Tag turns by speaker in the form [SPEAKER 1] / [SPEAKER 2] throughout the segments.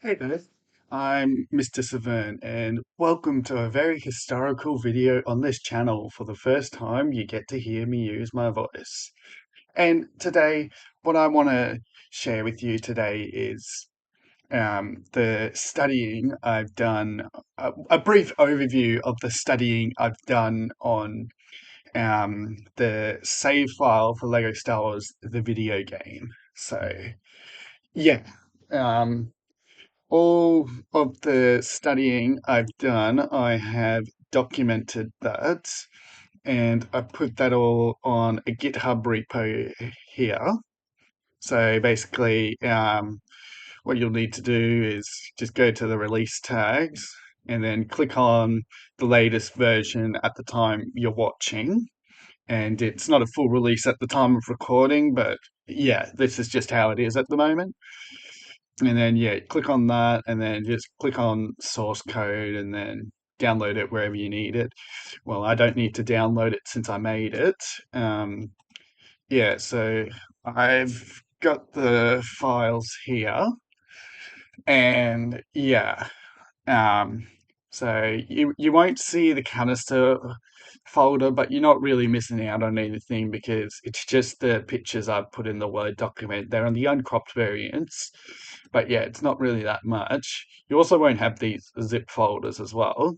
[SPEAKER 1] Hey there, I'm Mr. SEVERN and welcome to a very historical video on this channel. For the first time, you get to hear me use my voice. And today, what I want to share with you today is the studying I've done, a brief overview of the studying I've done on the save file for LEGO Star Wars, the video game. So, yeah. Um, all of the studying I've done, I have documented that, and I put that all on a GitHub repo here. So basically, what you'll need to do is just go to the release tags and then click on the latest version at the time you're watching. And it's not a full release at the time of recording, but yeah, this is just how it is at the moment. And then, yeah, click on that and then just click on source code and then download it wherever you need it. Well, I don't need to download it since I made it. Um, yeah, so I've got the files here and yeah, um, so you won't see the canister folder, but you're not really missing out on anything because it's just the pictures I've put in the Word document. They're on the uncropped variants, but yeah, it's not really that much. You also won't have these zip folders as well.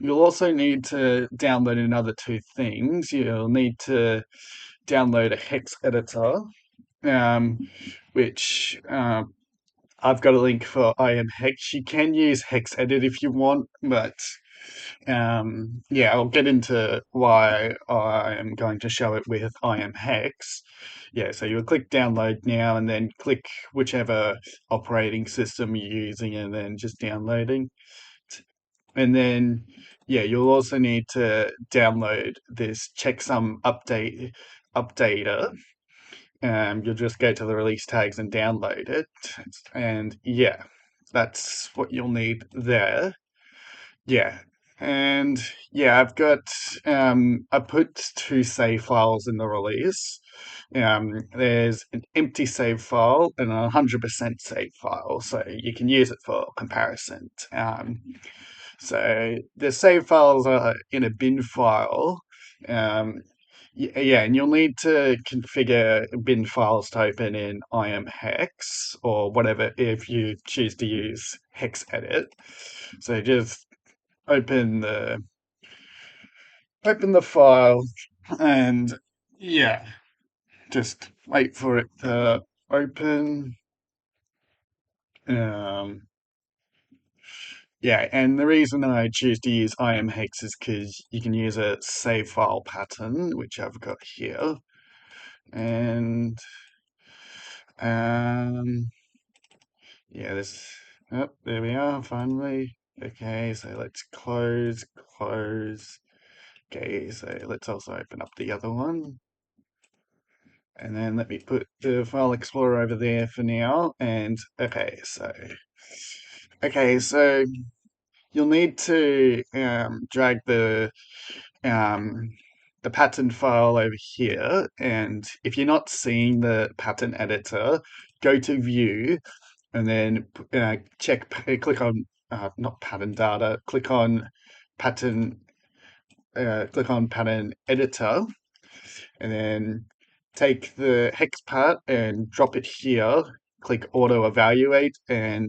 [SPEAKER 1] You'll also need to download another two things. You'll need to download a hex editor, um, which I've got a link for ImHex. You can use hex edit if you want, but yeah, I'll get into why I am going to show it with ImHex. Yeah, so you'll click download now and then click whichever operating system you're using and then just downloading. And then, yeah, you'll also need to download this checksum updater. You'll just go to the release tags and download it. And yeah, that's what you'll need there. Yeah. And yeah, I put two save files in the release. There's an empty save file and a 100% save file, so you can use it for comparison. So the save files are in a bin file. Um, yeah, and you'll need to configure bin files to open in ImHex or whatever if you choose to use hex edit. So just open the open the file and yeah, just wait for it to open. Um, yeah, and the reason I choose to use ImHex is because you can use a save file pattern, which I've got here. And um, yeah, oh, there we are, finally. Okay, so let's close. Okay, so let's also open up the other one. And then let me put the file explorer over there for now. And okay, so you'll need to drag um, the pattern file over here. And if you're not seeing the pattern editor, go to View and then click on not pattern data, pattern, click on pattern editor, and then take the hex part and drop it here. Click auto evaluate, and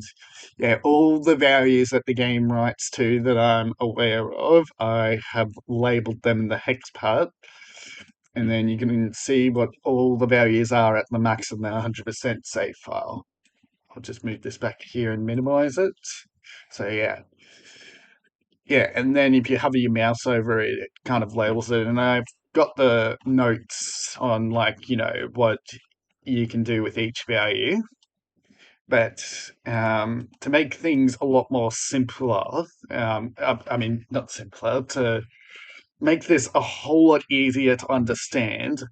[SPEAKER 1] yeah, all the values that the game writes to that I'm aware of, I have labeled them in the hex part. And then you can see what all the values are at the max in the 100% save file. I'll just move this back here and minimize it. So yeah. Yeah, and then if you hover your mouse over it, it kind of labels it. And I've got the notes on what you can do with each value. But to make things a lot more simpler, I mean, not simpler, to make this a whole lot easier to understand,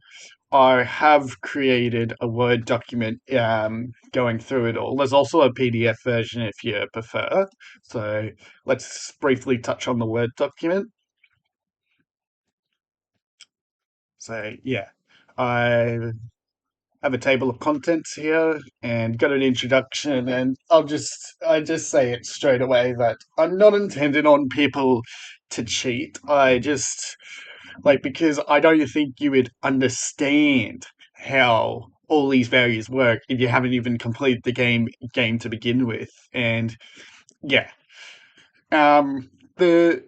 [SPEAKER 1] I have created a Word document going through it all. There's also a PDF version if you prefer. So let's briefly touch on the Word document. So yeah, I have a table of contents here and got an introduction, and I just say it straight away that I'm not intending on people to cheat. I just like because I don't think you would understand how all these values work if you haven't even completed the game to begin with. And yeah, um, the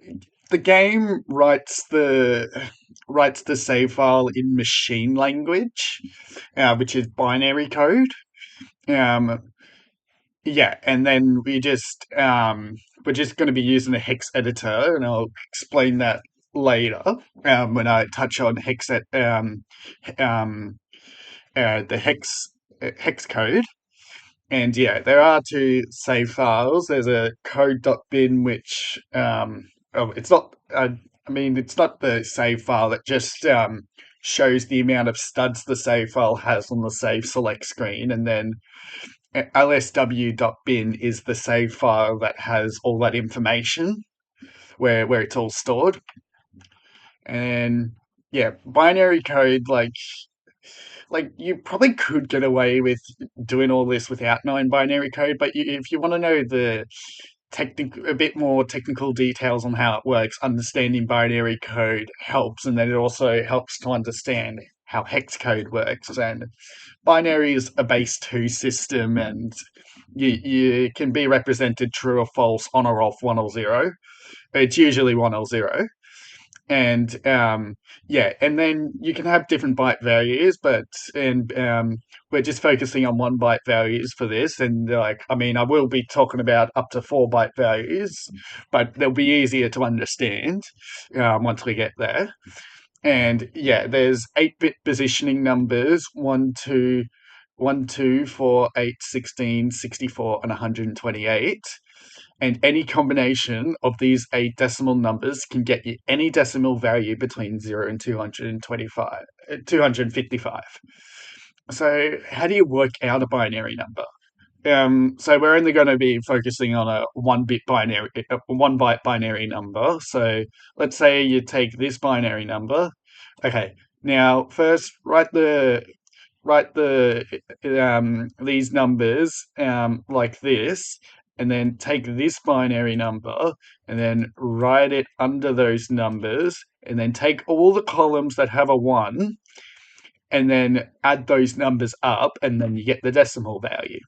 [SPEAKER 1] the game writes the save file in machine language, which is binary code. Um, yeah, and then we're just going to be using a hex editor, and I'll explain that later when I touch on um, the hex code. And yeah, there are two save files. There's a code.bin, which oh, it's not. I mean, it's not the save file. It just shows the amount of studs the save file has on the save select screen, and then lsw.bin is the save file that has all that information where it's all stored. And yeah, binary code, like you probably could get away with doing all this without knowing binary code, but if you want to know a bit more technical details on how it works, understanding binary code helps, and then it also helps to understand how hex code works. And binary is a base 2 system, and you can be represented true or false, on or off, 1 or 0. It's usually 1 or 0. And yeah, and then you can have different byte values, and we're just focusing on 1 byte values for this. And like, I mean, I will be talking about up to 4 byte values, but they'll be easier to understand once we get there. And yeah, there's 8-bit positioning numbers: 1, 2, 1, 2, 4, 8, 16, 64, and 128. And any combination of these 8 decimal numbers can get you any decimal value between 0 and 255. So how do you work out a binary number? So we're only going to be focusing on a 1 byte binary number. So let's say you take this binary number. Okay, now first write these numbers like this, and then take this binary number and then write it under those numbers, and then take all the columns that have a 1 and then add those numbers up, and then you get the decimal value.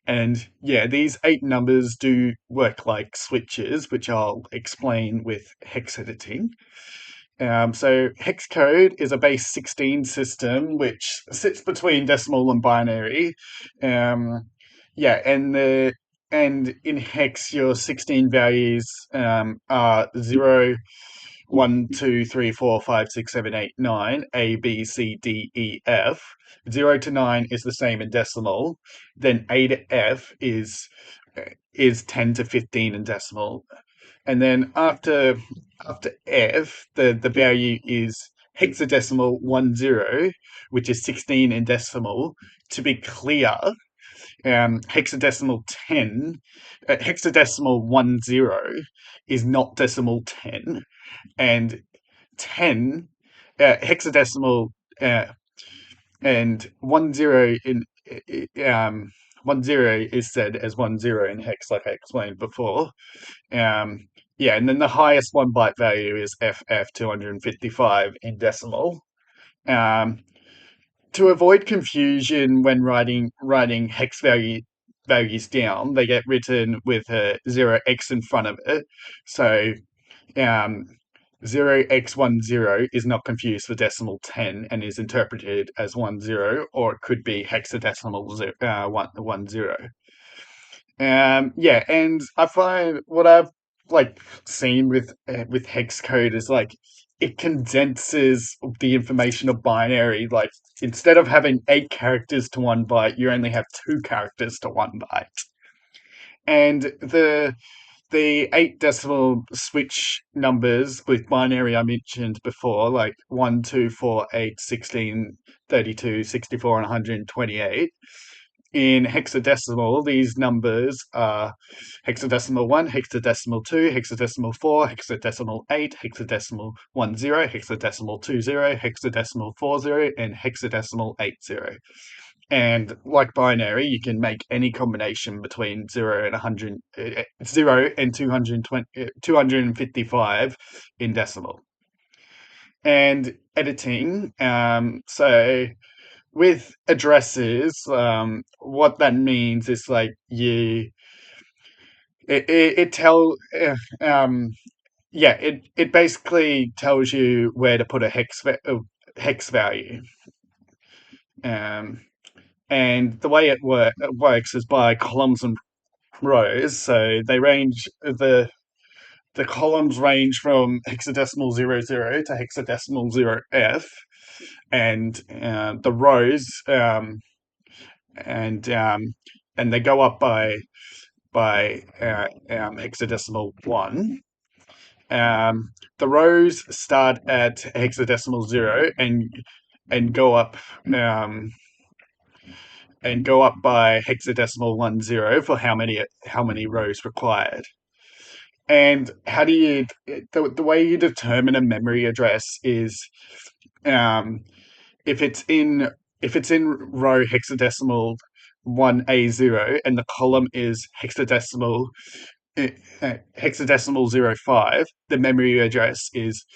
[SPEAKER 1] And yeah, these 8 numbers do work like switches, which I'll explain with hex editing. So hex code is a base 16 system which sits between decimal and binary. Yeah, and in hex your 16 values are 0, 1, 2, 3, 4, 5, 6, 7, 8, 9, A, B, C, D, E, F. 0 to 9 is the same in decimal. Then A to F is 10 to 15 in decimal. And then after F, the value is hexadecimal 10, which is 16 in decimal. To be clear, hexadecimal 10 is not decimal 10, and 10 hexadecimal and 10 um 10 is said as 10 in hex, like I explained before. Yeah, and then the highest 1 byte value is FF 255 in decimal. Um, to avoid confusion when writing hex values down, they get written with a 0x in front of it. So um, 0x10 is not confused for decimal 10 and is interpreted as 10, or it could be hexadecimal 10. Yeah, and I find what I've like seen with hex code is like it condenses the information of binary. Like instead of having 8 characters to 1 byte, you only have 2 characters to 1 byte. And the 8 decimal switch numbers with binary I mentioned before, like 1, 2, 4, 8, 16, 32, 64, and 128. in hexadecimal, these numbers are hexadecimal 1, hexadecimal 2, hexadecimal 4, hexadecimal 8, hexadecimal 10, hexadecimal 20, hexadecimal 40, and hexadecimal 80. And like binary, you can make any combination between 0 and 100, 0 and 220, 255 in decimal. And editing, so with addresses, what that means is like it tell yeah, it basically tells you where to put a hex value. Um, and the way it works is by columns and rows. So they range the columns range from hexadecimal 00 to hexadecimal 0f, and the rows and and they go up by hexadecimal 1. The rows start at hexadecimal 0 and go up um, by hexadecimal 10 for how many rows required. And how do you the way you determine a memory address is um, if it's in row hexadecimal 1A0 and the column is hexadecimal 05, the memory address is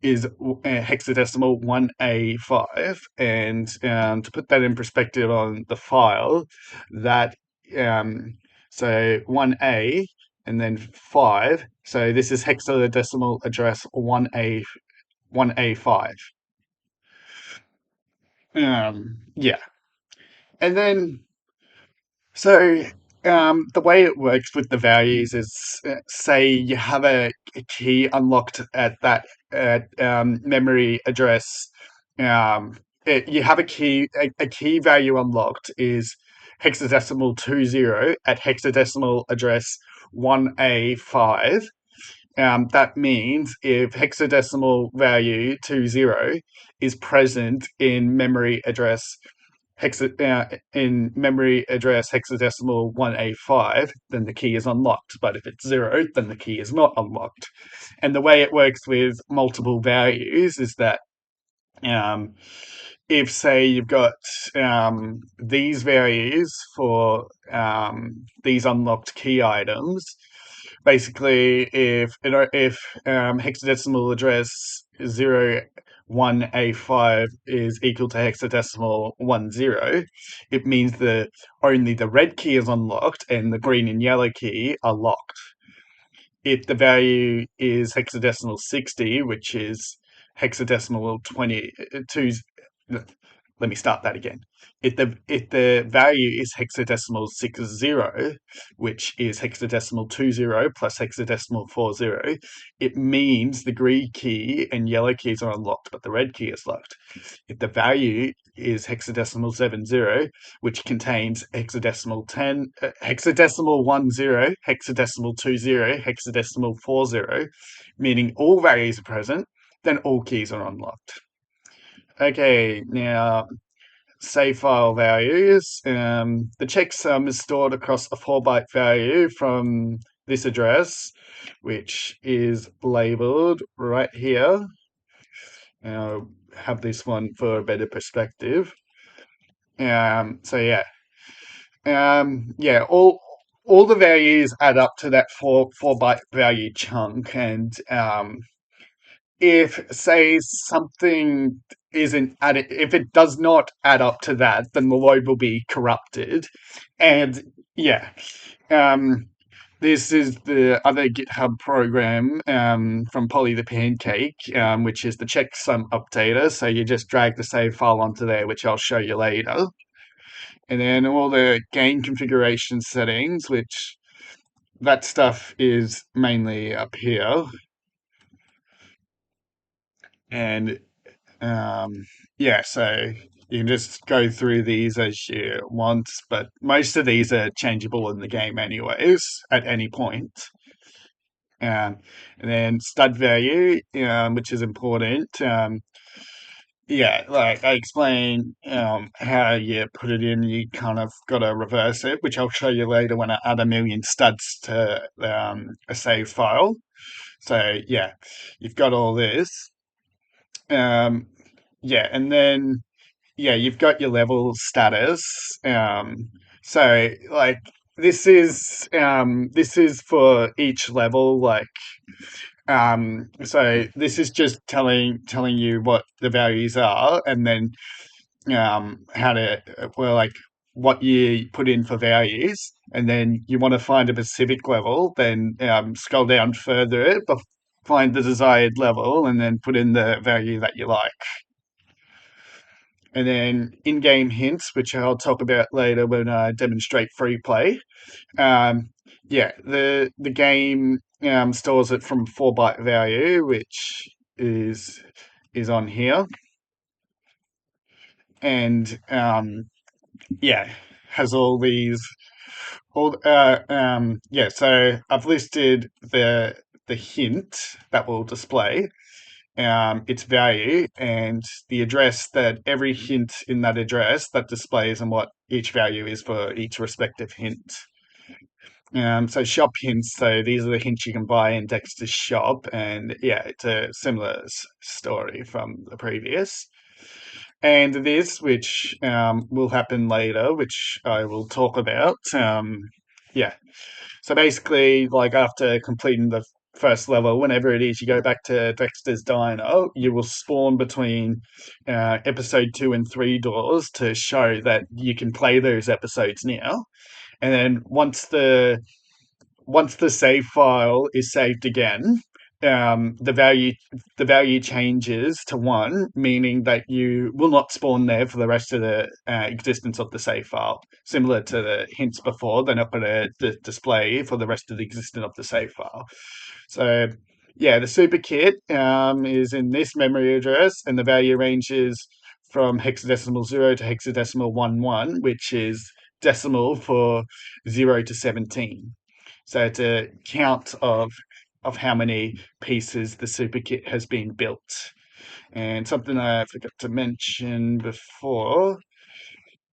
[SPEAKER 1] hexadecimal 1A5. And to put that in perspective on the file, that so 1A and then 5. So this is hexadecimal address 1A5. Yeah. And then so the way it works with the values is, say you have a key unlocked at that memory address. You have a key value unlocked is hexadecimal 20 at hexadecimal address 1A5. That means if hexadecimal value 20 is present in memory address hexadecimal 1A5, then the key is unlocked. But if it's 0, then the key is not unlocked. And the way it works with multiple values is that um, if, say, you've got these values for these unlocked key items, basically, if hexadecimal address 01A5 is equal to hexadecimal 10, it means that only the red key is unlocked and the green and yellow key are locked. If the value is hexadecimal 60, which is hexadecimal 22, let me start that again. If the value is hexadecimal 60, which is hexadecimal 20 plus hexadecimal 40, it means the green key and yellow keys are unlocked, but the red key is locked. If the value is hexadecimal 70, which contains hexadecimal 10, hexadecimal 10, hexadecimal 20, hexadecimal 40, meaning all values are present, then all keys are unlocked. Okay, now save file values. The checksum is stored across a 4-byte value from this address, which is labeled right here. And I'll have this one for a better perspective. So yeah, all the values add up to that 4-byte value chunk, and if, say, something isn't added, if it does not add up to that, then the load will be corrupted. And yeah, this is the other GitHub program from Polly the Pancake, which is the checksum updater. So you just drag the save file onto there, which I'll show you later. And then all the game configuration settings, which that stuff is mainly up here. And yeah, so you can just go through these as you want, but most of these are changeable in the game anyways, at any point. And then stud value, which is important. yeah, like I explain how you put it in, you kind of got to reverse it, which I'll show you later when I add a million studs to a save file. So yeah, you've got all this. Um, yeah, and then yeah, you've got your level status. So like this is for each level, like so this is just telling you what the values are, and then how to well like what you put in for values, and then you want to find a specific level, then scroll down further, but find the desired level, and then put in the value that you like. And then in-game hints, which I'll talk about later when I demonstrate free play. Um, yeah, the game stores it from 4 byte value, which is is on here, and yeah, has all these all yeah. So I've listed the hint that will display its value and the address that every hint in that address that displays and what each value is for each respective hint. So shop hints. So these are the hints you can buy in Dexter's shop, and yeah, it's a similar story from the previous. And this, which will happen later, which I will talk about. Yeah. So basically, like after completing the first level, whenever it is, you go back to Dexter's Diner, you will spawn between episode 2 and 3 doors to show that you can play those episodes now. And then once the save file is saved again, the value changes to 1, meaning that you will not spawn there for the rest of the existence of the save file. Similar to the hints before, they're not going to display for the rest of the existence of the save file. So yeah, the super kit is in this memory address, and the value ranges from hexadecimal 0 to hexadecimal 11, which is decimal for 0 to 17. So it's a count of how many pieces the super kit has been built. And something I forgot to mention before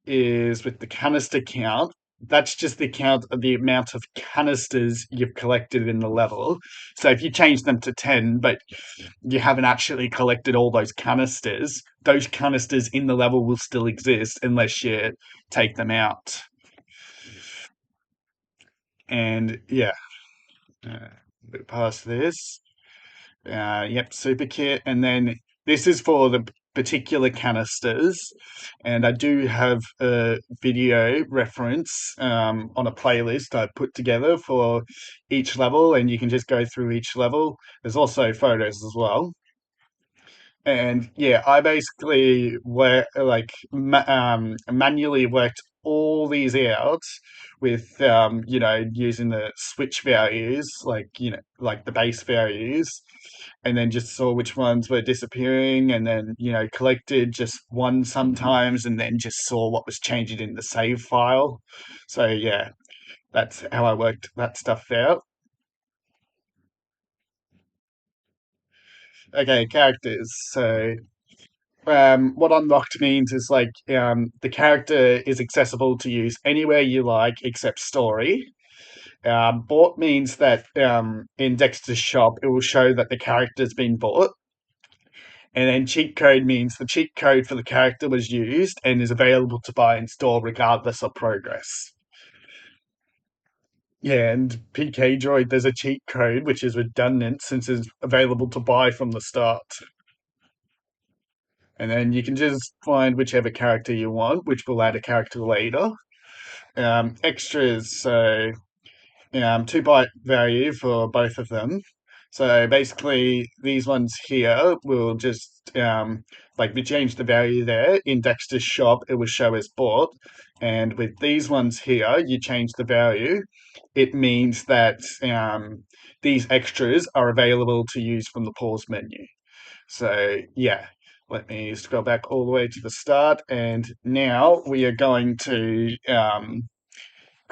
[SPEAKER 1] is with the canister count. That's just the count of the amount of canisters you've collected in the level. So if you change them to 10, but you haven't actually collected all those canisters in the level will still exist unless you take them out. And yeah, past this. Yep, super kit. And then this is for the particular canisters. And I do have a video reference on a playlist I put together for each level, and you can just go through each level. There's also photos as well. And yeah, I basically manually worked all these out with using the switch values, like the base values, and then just saw which ones were disappearing, and then collected just one sometimes, and then just saw what was changing in the save file. So yeah, that's how I worked that stuff out. Okay, characters. So what unlocked means is the character is accessible to use anywhere you like except story. Bought means that in Dexter's shop it will show that the character's been bought. And then cheat code means the cheat code for the character was used and is available to buy and store regardless of progress. Yeah, and PK Droid, there's a cheat code which is redundant since it's available to buy from the start. And then you can just find whichever character you want, which will add a character later. Extras, so 2 byte value for both of them. So basically, these ones here will just we change the value there. In Dexter's shop, it will show as bought, and with these ones here, you change the value. It means that these extras are available to use from the pause menu. So yeah, let me scroll back all the way to the start, and now we are going to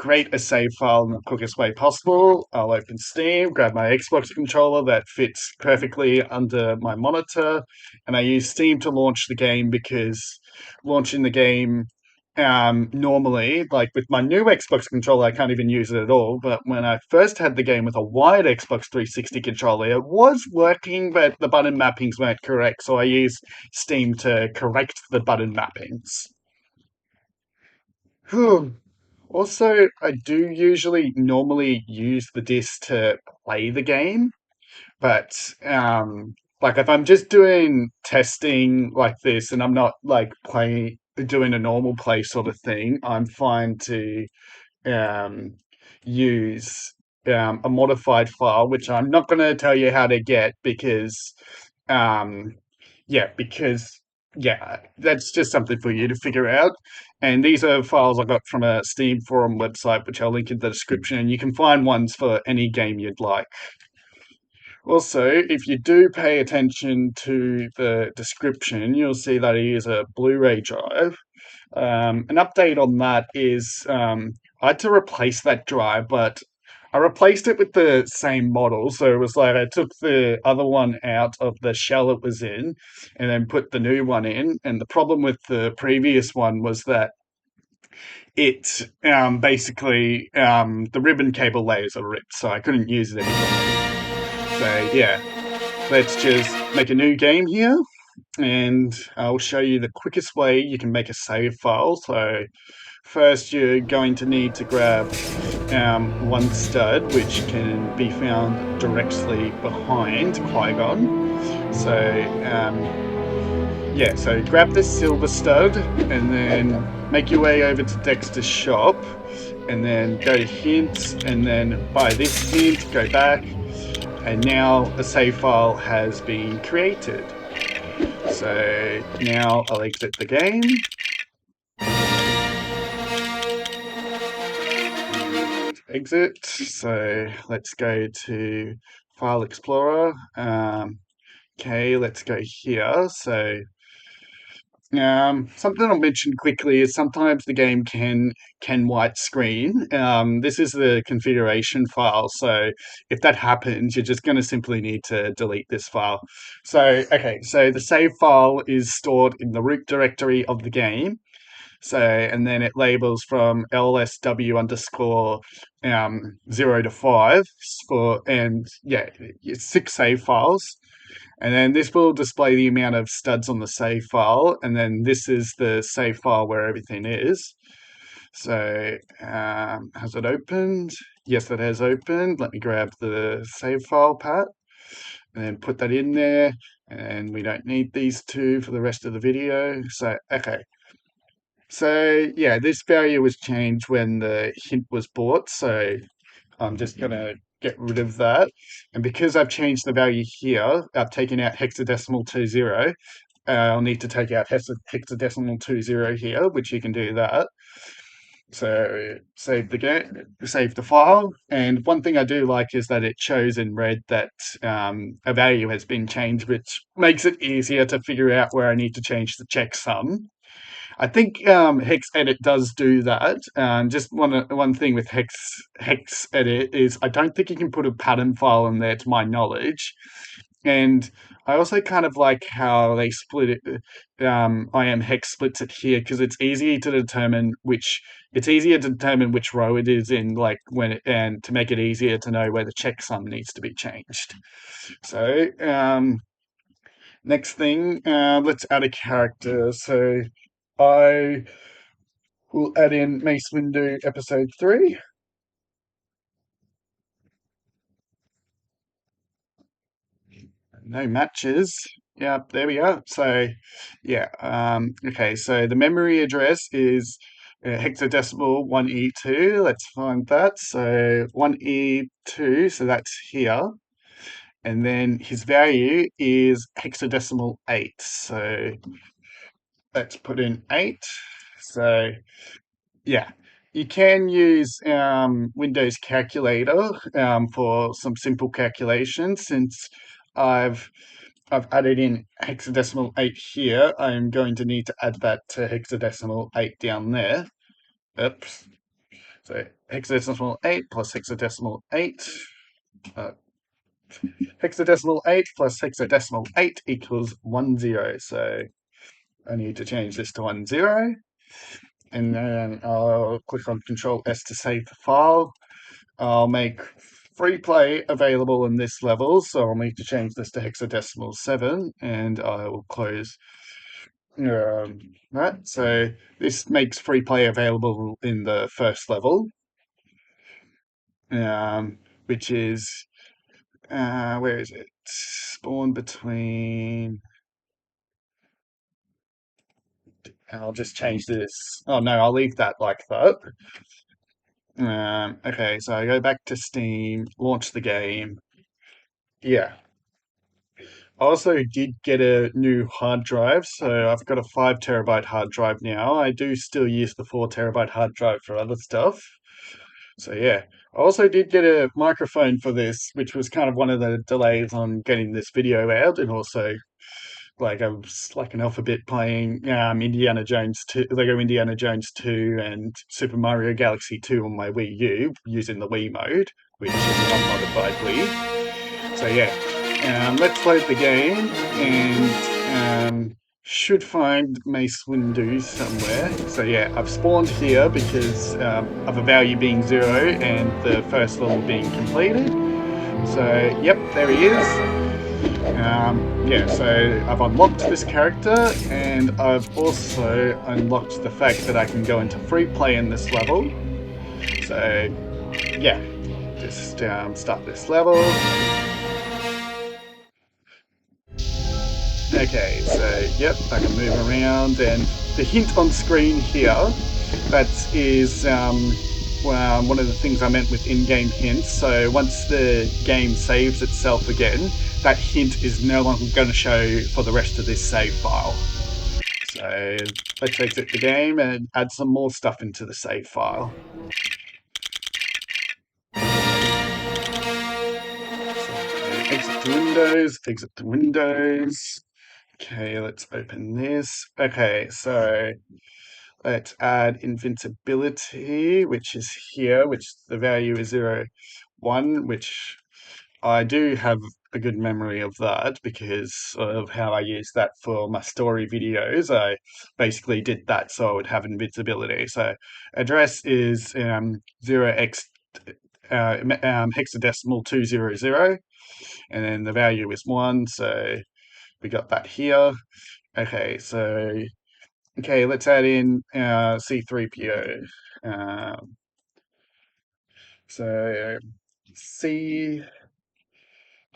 [SPEAKER 1] create a save file in the quickest way possible. I'll open Steam, grab my Xbox controller that fits perfectly under my monitor, and I use Steam to launch the game because launching the game normally, like with my new Xbox controller, I can't even use it at all. But when I first had the game with a wired Xbox 360 controller, it was working, but the button mappings weren't correct. So I use Steam to correct the button mappings. Also, I do usually normally use the disc to play the game, but like if I'm just doing testing like this and I'm not like doing a normal play sort of thing, I'm fine to um, use a modified file, which I'm not going to tell you how to get um, because that's just something for you to figure out. And these are files I got from a Steam forum website, which I'll link in the description, and you can find ones for any game you'd like. Also, if you do pay attention to the description, you'll see that I use a Blu-ray drive. An update on that is I had to replace that drive, but I replaced it with the same model. So it was like I took the other one out of the shell it was in and then put the new one in. And the problem with the previous one was that it basically the ribbon cable layers are ripped, so I couldn't use it anymore. So yeah, let's just make a new game here and I'll show you the quickest way you can make a save file. So first you're going to need to grab one stud, which can be found directly behind Qui-Gon. So grab this silver stud and then make your way over to Dexter's shop and then go to hints and then buy this hint, go back, and now a save file has been created. So now I'll exit the game. Exit. So let's go to File Explorer. Okay, let's go here. So something I'll mention quickly is sometimes the game can white screen. This is the configuration file, so if that happens, you're just going to simply need to delete this file. So okay, so the save file is stored in the root directory of the game. So and then it labels from LSW underscore 0 to 5 it's 6 save files. And then this will display the amount of studs on the save file. And then this is the save file where everything is. So has it opened? Yes, it has opened. Let me grab the save file, Pat, and then put that in there. And we don't need these two for the rest of the video. So, okay. So, yeah, this value was changed when the hint was bought. So I'm just going to get rid of that. And because I've changed the value here, I've taken out hexadecimal 20, I'll need to take out hexadecimal 20 here, which you can do that. So save the game, save the file. And one thing I do like is that it shows in red that a value has been changed, which makes it easier to figure out where I need to change the checksum. I think Hex Edit does do that. Just one thing with Hex Edit is I don't think you can put a pattern file in there, to my knowledge. And I also kind of like how they split it. ImHex splits it here because it's easier to determine which row it is in, like and to make it easier to know where the checksum needs to be changed. So next thing, let's add a character. So I will add in Mace Windu episode 3. No matches. Yeah, there we are. So, yeah. Okay, so the memory address is hexadecimal 1E2. Let's find that. So 1E2, so that's here. And then his value is hexadecimal 8. So let's put in 8. So yeah, you can use Windows Calculator for some simple calculations. Since I've added in hexadecimal 8 here, I'm going to need to add that to hexadecimal 8 down there. Oops. So hexadecimal 8 plus hexadecimal 8. Uh, hexadecimal 8 plus hexadecimal 8 equals 10. So I need to change this to 10. And then I'll click on Control S to save the file. I'll make free play available in this level, so I'll need to change this to hexadecimal 7, and I will close that. So this makes free play available in the first level, which is, where is it? Spawn between. I'll just change this. Oh no, I'll leave that like that. Okay, so I go back to Steam, launch the game. Yeah. I also did get a new hard drive, so I've got a 5 terabyte hard drive now. I do still use the 4 terabyte hard drive for other stuff. So yeah. I also did get a microphone for this, which was kind of one of the delays on getting this video out, and also like I was like an alphabet playing Indiana Jones 2, Lego Indiana Jones 2 and Super Mario Galaxy 2 on my Wii U using the Wii mode, which is an unmodified Wii. So yeah, let's load the game and should find Mace Windu somewhere. So yeah, I've spawned here because of a value being 0 and the first level being completed. So yep, there he is. Yeah, so I've unlocked this character, and I've also unlocked the fact that I can go into free play in this level. So, yeah, just start this level. Okay, so yep, I can move around, and the hint on screen here, that is one of the things I meant with in-game hints. So once the game saves itself again, that hint is no longer going to show for the rest of this save file. So let's exit the game and add some more stuff into the save file. So exit to Windows, exit to Windows. Okay, let's open this. Okay, so let's add invincibility, which is here, which the value is 0, 1, which I do have a good memory of that because of how I used that for my story videos. I basically did that so I would have invincibility. So address is 0x hexadecimal 200, and then the value is 1. So we got that here. Okay, so let's add in C3PO. So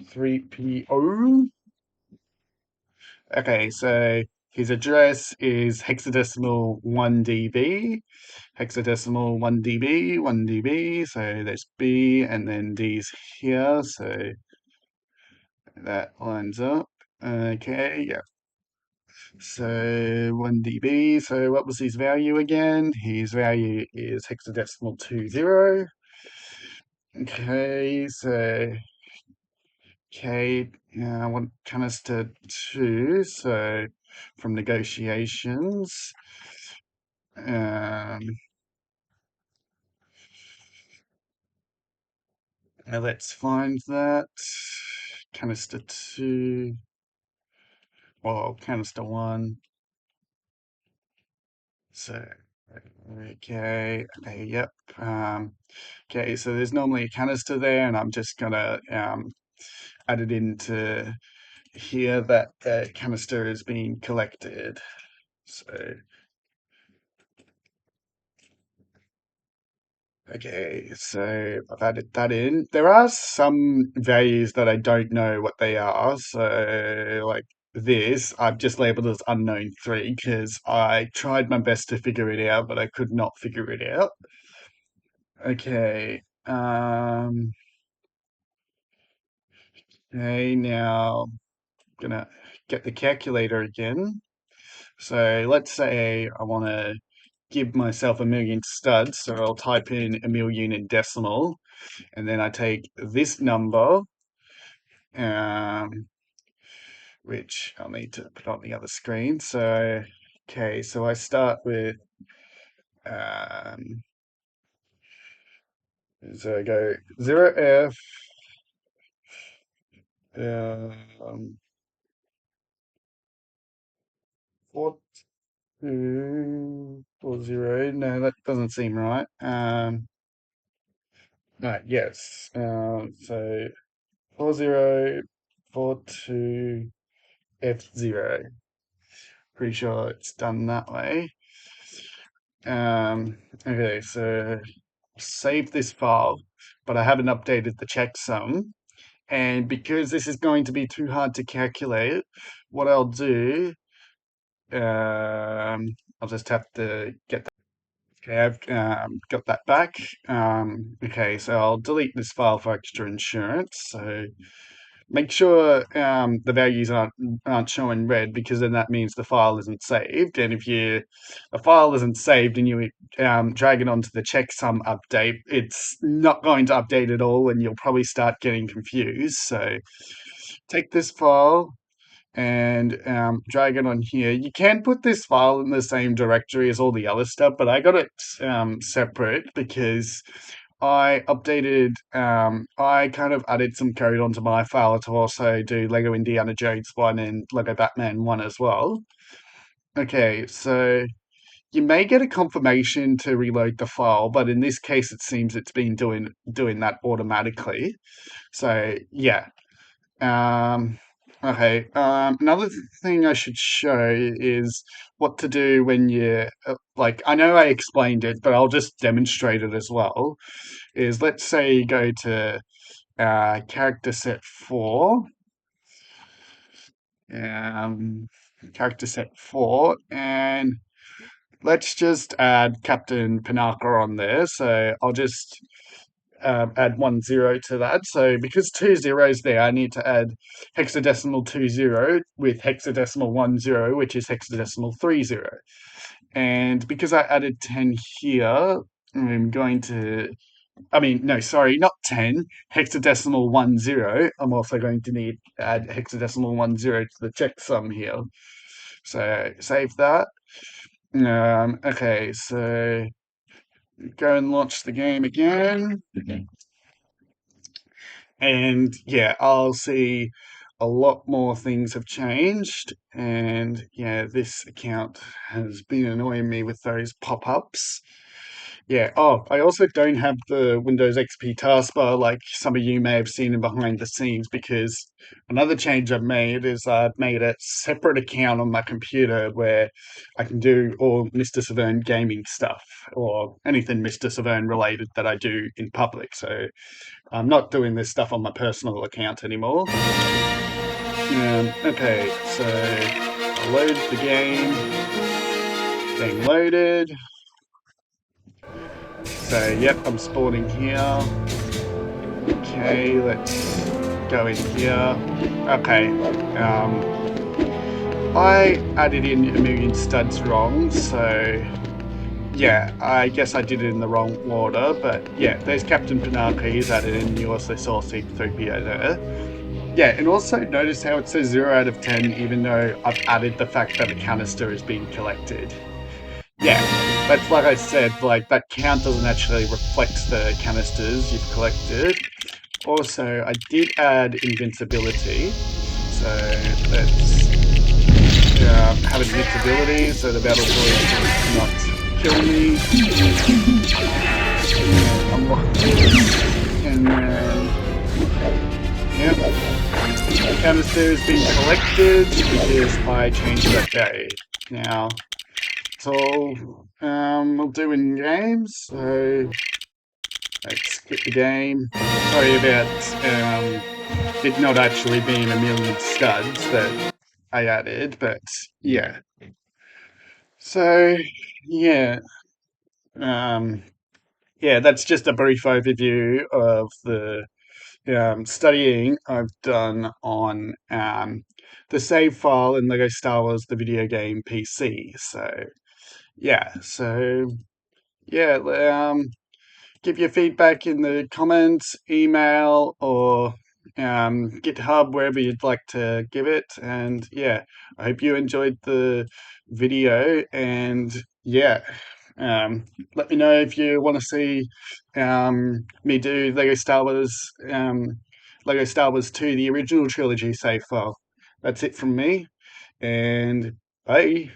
[SPEAKER 1] C3PO. Okay, so his address is hexadecimal 1 dB, hexadecimal 1 dB, 1 dB. So there's B and then D's here. So that lines up. Okay, yeah. So 1 dB. So what was his value again? His value is hexadecimal 20. Okay, so I want canister 2. So from negotiations, now let's find that canister 2. Well, canister 1. So okay, yep. Okay, so there's normally a canister there, and I'm just gonna add it into here that the canister is being collected. So okay, so I've added that in. There are some values that I don't know what they are. So like this, I've just labeled as unknown 3 because I tried my best to figure it out, but I could not figure it out. Okay. Okay, now I'm gonna get the calculator again. So let's say I want to give myself a million studs, so I'll type in a million in decimal, and then I take this number, um, which I'll need to put on the other screen. So, okay, so I start with um, So I go 0F, 4240. No, that doesn't seem right. Right, yes. So 4042F0. Pretty sure it's done that way. Okay, so save this file, but I haven't updated the checksum. And because this is going to be too hard to calculate, what I'll do, I'll just have to get that. Okay, I've got that back. Okay, so I'll delete this file for extra insurance. So make sure the values aren't showing red, because then that means the file isn't saved. And if a file isn't saved and you drag it onto the checksum update, it's not going to update at all, and you'll probably start getting confused. So take this file and drag it on here. You can put this file in the same directory as all the other stuff, but I got it separate because I kind of added some code onto my file to also do Lego Indiana Jones 1 and Lego Batman 1 as well. Okay, so you may get a confirmation to reload the file, but in this case, it seems it's been doing that automatically. So yeah. Um, okay. Another thing I should show is what to do when you like. I know I explained it, but I'll just demonstrate it as well. Is, let's say you go to character set 4, um, character set 4, and let's just add Captain Panaka on there. So I'll just add 10 to that. So because 20 there, I need to add hexadecimal 20 with hexadecimal 10, which is hexadecimal 30. And because I added 10 here, I'm going to, I mean, no, sorry, not 10, hexadecimal 10. I'm also going to need to add hexadecimal 10 to the checksum here. So save that. Okay, so go and launch the game again. And yeah, I'll see a lot more things have changed. And yeah, this account has been annoying me with those pop-ups. Yeah. Oh, I also don't have the Windows XP taskbar like some of you may have seen in behind the scenes, because another change I've made is I've made a separate account on my computer where I can do all Mr. Severn gaming stuff or anything Mr. Severn related that I do in public. So I'm not doing this stuff on my personal account anymore. Okay, so I'll load the game. Game loaded. So, yep, I'm spawning here. Okay, let's go in here. Okay, I added in a million studs wrong, so yeah, I guess I did it in the wrong order, but yeah, there's Captain Panaka, he's added in. You also saw C3PO there. Yeah, and also notice how it says 0 out of 10, even though I've added the fact that a canister is being collected. Yeah, that's like I said, like that count doesn't actually reflect the canisters you've collected. Also, I did add invincibility, so let's have invincibility so the battle droid cannot kill me. Unlock this, and then, yep, the canister has been collected because I changed that day. Now, it's all we'll do in games, so let's get the game. Sorry about it not actually being a million studs that I added, but yeah. So yeah, um, yeah, that's just a brief overview of the studying I've done on the save file in Lego Star Wars: The Video Game PC. So yeah, give your feedback in the comments, email, or GitHub, wherever you'd like to give it. And yeah, I hope you enjoyed the video. And yeah, Let me know if you want to see me do Lego Star Wars 2, the original trilogy so far. That's it from me, and bye.